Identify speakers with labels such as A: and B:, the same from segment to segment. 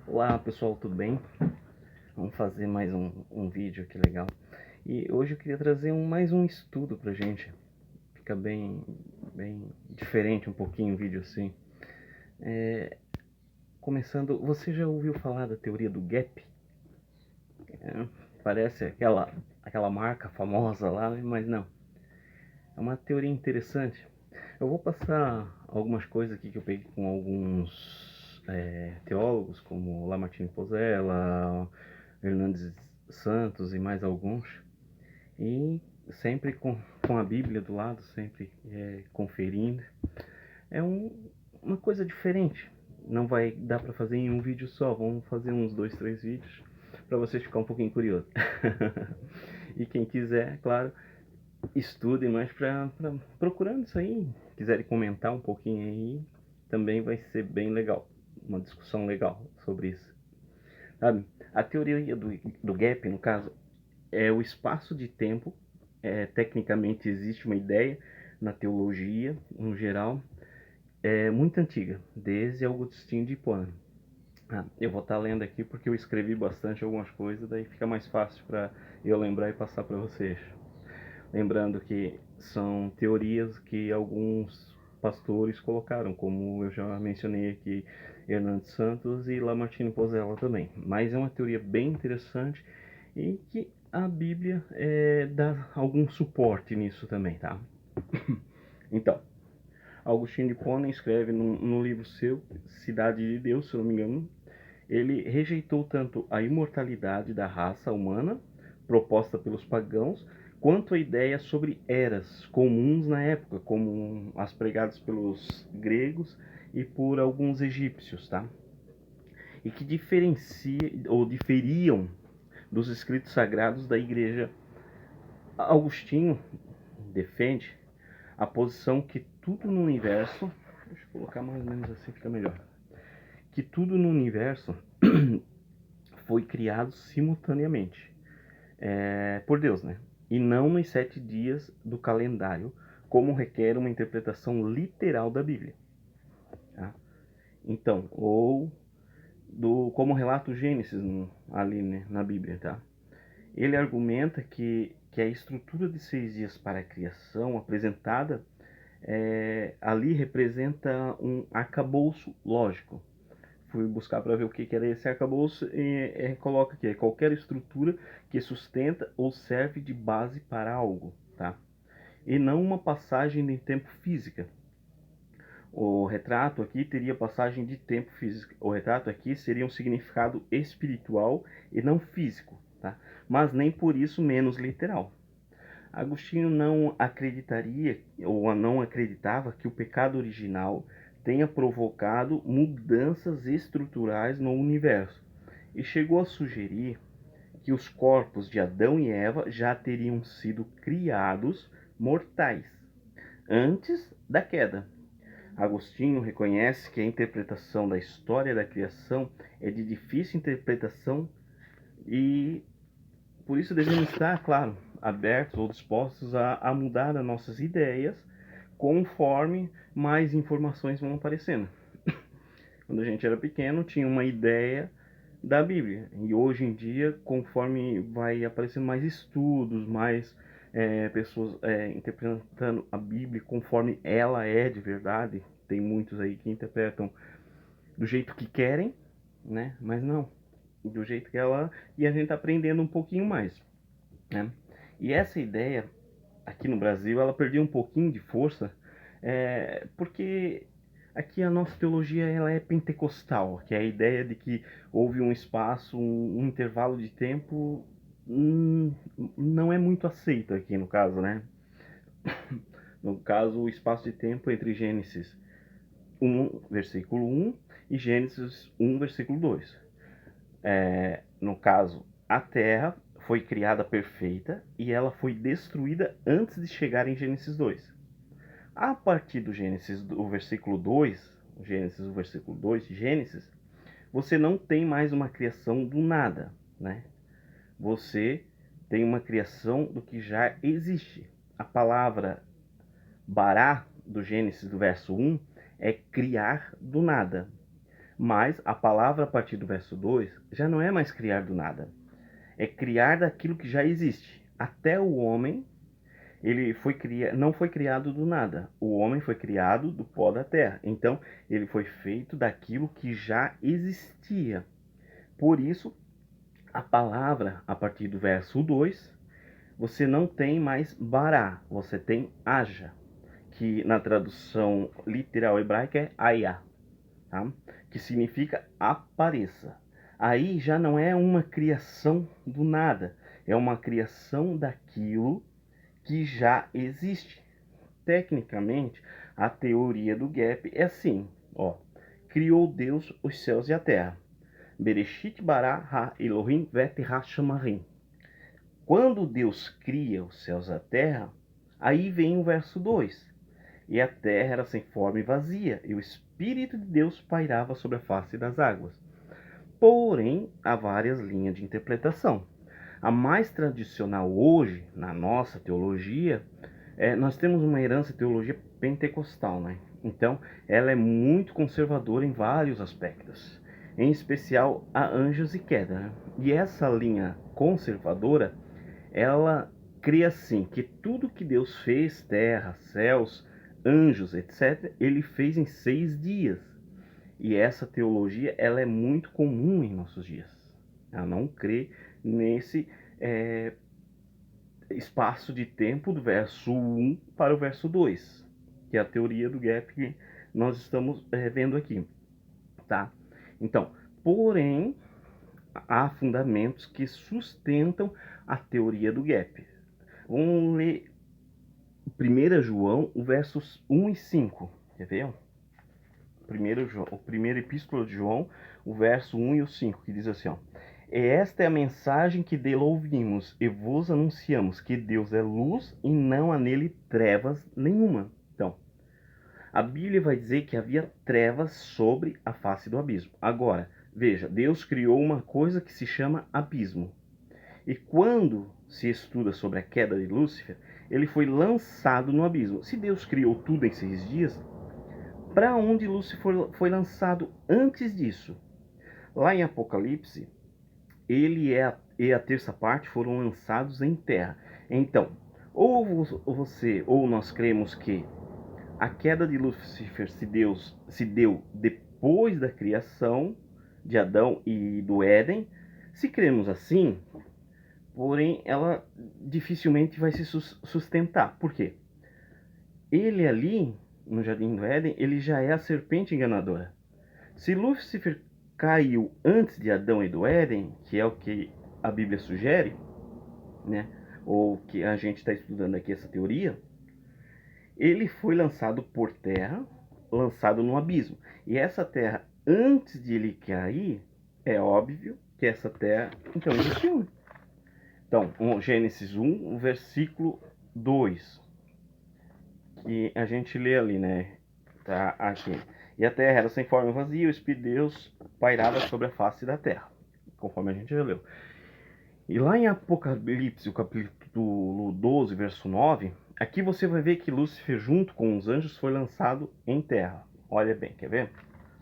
A: Olá pessoal, tudo bem? Vamos fazer mais um vídeo aqui legal. E hoje eu queria trazer mais um estudo pra gente. Fica bem diferente um pouquinho o vídeo assim. Começando, você já ouviu falar da teoria do gap? É, parece aquela marca famosa lá, mas não. É uma teoria interessante. Eu vou passar algumas coisas aqui que eu peguei com alguns teólogos, como Lamartine Pozella, Hernandes Santos e mais alguns. E sempre com a Bíblia do lado, sempre conferindo. É uma coisa diferente. Não vai dar para fazer em um vídeo só, vamos fazer uns 2, 3 vídeos para vocês ficar um pouquinho curioso. E quem quiser, claro, estudem mais para procurando isso aí. Quiserem comentar um pouquinho aí, também vai ser bem legal. Uma discussão legal sobre isso. Sabe? A teoria do gap, no caso, é o espaço de tempo. Tecnicamente existe uma ideia na teologia, no geral, muito antiga, desde Agostinho de Hipona. Eu vou estar lendo aqui porque eu escrevi bastante algumas coisas, daí fica mais fácil para eu lembrar e passar para vocês. Lembrando que são teorias que alguns pastores colocaram, como eu já mencionei aqui, Hernandes Santos e Lamartine Pozella também. Mas é uma teoria bem interessante e que a Bíblia dá algum suporte nisso também, tá? Então, Agostinho de Hipona escreve no livro seu, Cidade de Deus, se eu não me engano, ele rejeitou tanto a imortalidade da raça humana, proposta pelos pagãos, quanto a ideia sobre eras comuns na época, como as pregadas pelos gregos e por alguns egípcios, tá? E que diferiam dos escritos sagrados da igreja. Agostinho defende a posição que tudo no universo, deixa eu colocar mais ou menos assim, fica melhor, que tudo no universo foi criado simultaneamente por Deus, né? E não nos 7 dias do calendário, como requer uma interpretação literal da Bíblia. Tá? Então, ou como relata o Gênesis ali, né, na Bíblia, tá? Ele argumenta que a estrutura de 6 dias para a criação apresentada ali representa um arcabouço lógico. Fui buscar para ver o que era esse arcabouço e coloca aqui, qualquer estrutura que sustenta ou serve de base para algo, tá? E não uma passagem de tempo física. O retrato aqui teria passagem de tempo físico. O retrato aqui seria um significado espiritual e não físico, tá? Mas nem por isso menos literal. Agostinho não acreditaria ou não acreditava que o pecado original tenha provocado mudanças estruturais no universo e chegou a sugerir que os corpos de Adão e Eva já teriam sido criados mortais antes da queda. Agostinho reconhece que a interpretação da história da criação é de difícil interpretação e por isso devemos estar, claro, abertos ou dispostos a mudar as nossas ideias conforme mais informações vão aparecendo. Quando a gente era pequeno, tinha uma ideia da Bíblia. E hoje em dia, conforme vai aparecendo mais estudos, mais pessoas interpretando a Bíblia conforme ela é de verdade, tem muitos aí que interpretam do jeito que querem, né? Mas não, do jeito que ela... E a gente tá aprendendo um pouquinho mais, né? E essa ideia, aqui no Brasil, ela perdeu um pouquinho de força, porque aqui a nossa teologia ela é pentecostal, que é a ideia de que houve um espaço, um intervalo de tempo, não é muito aceito aqui no caso, né? No caso, o espaço de tempo entre Gênesis 1, versículo 1 e Gênesis 1, versículo 2. No caso, a Terra foi criada perfeita e ela foi destruída antes de chegar em Gênesis 2. A partir do Gênesis, do versículo 2, Gênesis, você não tem mais uma criação do nada, né? Você tem uma criação do que já existe. A palavra bará do Gênesis do verso 1 é criar do nada. Mas a palavra a partir do verso 2 já não é mais criar do nada. É criar daquilo que já existe. Até o homem, não foi criado do nada. O homem foi criado do pó da terra. Então, ele foi feito daquilo que já existia. Por isso, a palavra, a partir do verso 2, você não tem mais bará, você tem haja, que na tradução literal hebraica é ayah, tá? Que significa apareça. Aí já não é uma criação do nada, é uma criação daquilo que já existe. Tecnicamente, a teoria do gap é assim, ó. Criou Deus os céus e a terra. Bereshit bara ha Elohim vet ha shamarim. Quando Deus cria os céus e a terra, aí vem o verso 2. E a terra era sem forma e vazia, e o Espírito de Deus pairava sobre a face das águas. Porém, há várias linhas de interpretação. A mais tradicional hoje, na nossa teologia, nós temos uma herança de teologia pentecostal, né? Então, ela é muito conservadora em vários aspectos, em especial a anjos e queda, né? E essa linha conservadora, ela crê assim, que tudo que Deus fez, terra, céus, anjos, etc., ele fez em 6 dias. E essa teologia, ela é muito comum em nossos dias. Ela não crê nesse espaço de tempo do verso 1 para o verso 2, que é a teoria do gap que nós estamos vendo aqui, tá? Então, porém, há fundamentos que sustentam a teoria do gap. Vamos ler 1 João, o versos 1 e 5. Quer ver? 1 Epístola de João, o verso 1 e o 5, que diz assim, ó. Esta é a mensagem que dele ouvimos e vos anunciamos, que Deus é luz e não há nele trevas nenhuma. Então, a Bíblia vai dizer que havia trevas sobre a face do abismo. Agora, veja, Deus criou uma coisa que se chama abismo. E quando se estuda sobre a queda de Lúcifer, ele foi lançado no abismo. Se Deus criou tudo em 6 dias, para onde Lúcifer foi lançado antes disso? Lá em Apocalipse, ele e a terça parte foram lançados em terra. Então, ou você ou nós cremos que a queda de Lúcifer se deu depois da criação de Adão e do Éden. Se cremos assim, porém ela dificilmente vai se sustentar. Por quê? Ele ali, no Jardim do Éden, ele já é a serpente enganadora. Se Lúcifer caiu antes de Adão e do Éden, que é o que a Bíblia sugere, né? Ou que a gente está estudando aqui essa teoria, ele foi lançado por terra, lançado no abismo. E essa terra, antes de ele cair, é óbvio que essa terra então existiu. Então, Gênesis 1, o versículo 2, que a gente lê ali, né? Tá aqui. E a terra era sem forma e vazia, o Espírito de Deus pairava sobre a face da terra, conforme a gente já leu. E lá em Apocalipse, o capítulo 12, verso 9, aqui você vai ver que Lúcifer, junto com os anjos, foi lançado em terra. Olha bem, quer ver?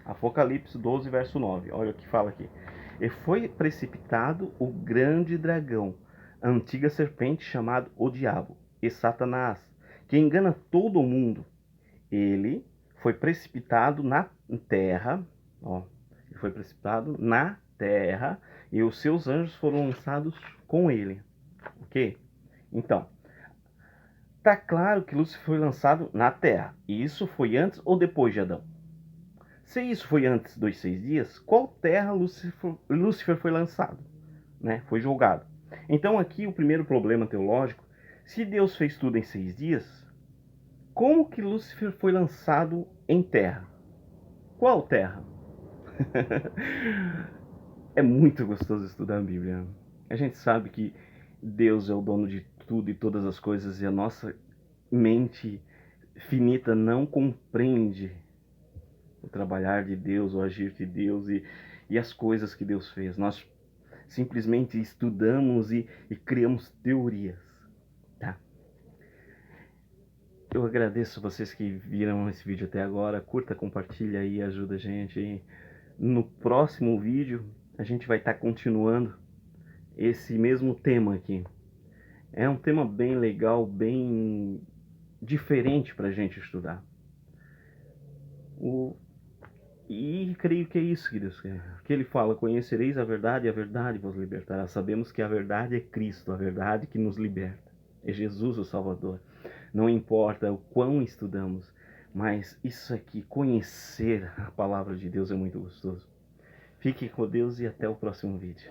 A: Apocalipse 12, verso 9, olha o que fala aqui. E foi precipitado o grande dragão, a antiga serpente chamado o diabo, e Satanás, que engana todo o mundo. Ele foi precipitado na terra, ó, ele foi precipitado na terra e os seus anjos foram lançados com ele, ok? Então, tá claro que Lúcifer foi lançado na terra, e isso foi antes ou depois de Adão? Se isso foi antes dos 6 dias, qual terra Lúcifer foi lançado? Né? Foi jogado. Então aqui o primeiro problema teológico, se Deus fez tudo em 6 dias, como que Lúcifer foi lançado em terra? Qual terra? É muito gostoso estudar a Bíblia. A gente sabe que Deus é o dono de tudo e todas as coisas e a nossa mente finita não compreende o trabalhar de Deus, o agir de Deus e as coisas que Deus fez. Nós simplesmente estudamos e criamos teorias, tá? Eu agradeço vocês que viram esse vídeo até agora. Curta, compartilha aí, ajuda a gente. No próximo vídeo, a gente vai estar continuando esse mesmo tema aqui. É um tema bem legal, bem diferente para a gente estudar. E creio que é isso, queridos, que ele fala: conhecereis a verdade e a verdade vos libertará. Sabemos que a verdade é Cristo, a verdade que nos liberta. É Jesus o Salvador. Não importa o quão estudamos, mas isso aqui, conhecer a palavra de Deus, é muito gostoso. Fique com Deus e até o próximo vídeo.